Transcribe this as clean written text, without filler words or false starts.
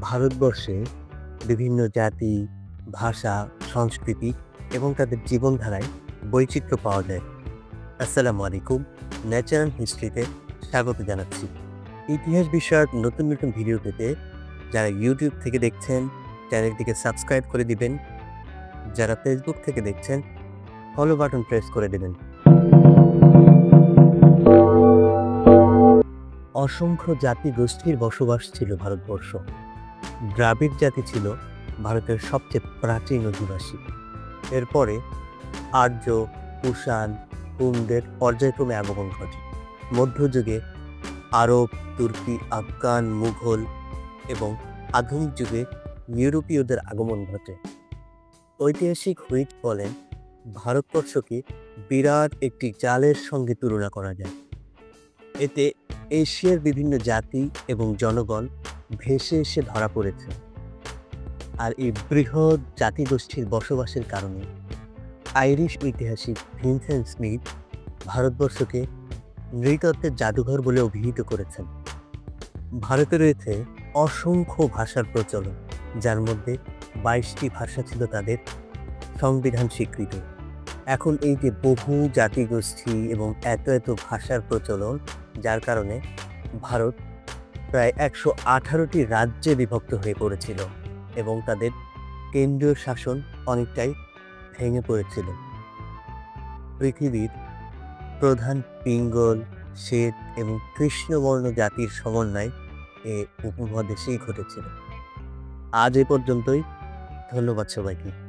ভারতবর্ষে বিভিন্ন জাতি, ভাষা, সংস্কৃতি এবং তাদের জীবনধারায় বৈচিত্র্য পাওয়া যায়। আসসালামু আলাইকুম। ন্যাচারাল হিস্ট্রিতে স্বাগত জানাচ্ছি। ইতিহাস বিষয়ক নতুন নতুন ভিডিও পেতে যারা ইউটিউব থেকে দেখছেন, চ্যানেলটিকে সাবস্ক্রাইব করে দিবেন। যারা ফেসবুক থেকে দেখছেন, ফলো বাটন প্রেস করে দেবেন। অসংখ্য জাতি গোষ্ঠীর বসবাস ছিল ভারতবর্ষ। দ্রাবিড় জাতি ছিল ভারতের সবচেয়ে প্রাচীন অধিবাসী। এরপরে আর্য, কুষাণ, হুনদের পর্যায়ক্রমে আগমন ঘটে। মধ্যযুগে আরব, তুর্কি, আফগান, মুঘল এবং আধুনিক যুগে ইউরোপীয়দের আগমন ঘটে। ঐতিহাসিক হুইট বলেন, ভারতবর্ষকে বিরাট একটি জালের সঙ্গে তুলনা করা যায়। এতে এশিয়ার বিভিন্ন জাতি এবং জনগণ ভেসে এসে ধরা পড়েছে। আর এই বৃহৎ জাতিগোষ্ঠীর বসবাসের কারণে আইরিশ ঐতিহাসিক ভিনসেন্ট স্মিথ ভারতবর্ষকে নৃতত্ত্বের জাদুঘর বলে অভিহিত করেছেন। ভারতে রয়েছে অসংখ্য ভাষার প্রচলন, যার মধ্যে 22টি ভাষা ছিল তাদের সংবিধান স্বীকৃত। এখন এই যে বহু জাতিগোষ্ঠী এবং এত ভাষার প্রচলন, যার কারণে ভারত প্রায় 118টি রাজ্যে বিভক্ত হয়ে পড়েছিল এবং তাদের কেন্দ্রীয় শাসন অনেকটাই ভেঙে পড়েছিল। পৃথিবীর প্রধান পিঙ্গল, শ্বেত এবং কৃষ্ণবর্ণ জাতির সমন্বয় এ উপমহাদেশেই ঘটেছিল। আজ এ পর্যন্তই। ধন্যবাদ সবাইকে।